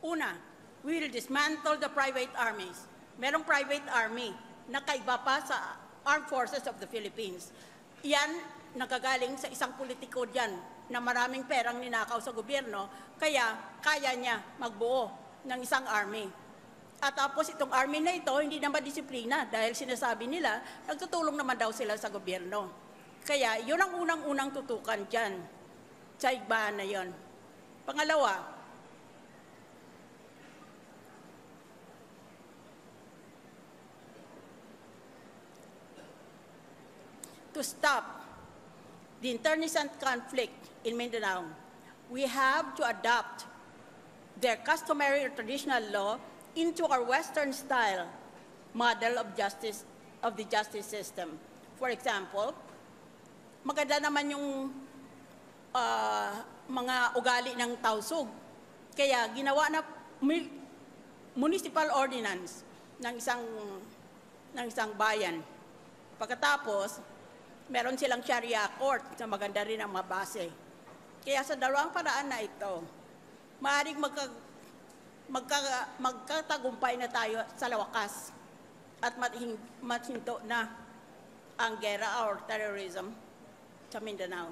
Una, we will dismantle the private armies. Merong private army na kaiba pa sa Armed Forces of the Philippines. Yan, nagagaling sa isang politiko dyan na maraming perang ninakaw sa gobyerno, kaya kaya niya magbuo ng isang army. At tapos itong army na ito, hindi na madisiplina dahil sinasabi nila, nagtutulong naman daw sila sa gobyerno. Kaya yun ang unang-unang tutukan dyan sa igbahan na yun. Pangalawa, to stop the internecine conflict in Mindanao, we have to adopt their customary or traditional law into our Western-style model of justice, of the justice system. For example, maganda naman yung mga ugali ng Tausug. Kaya ginawa na municipal ordinance ng isang bayan. Pagkatapos, meron silang Sharia court na maganda rin ang mabase. Kaya sa dalawang paraan na ito, maaaring magkatagumpay na tayo sa wakas at mathinto na ang gera or terrorism sa Mindanao.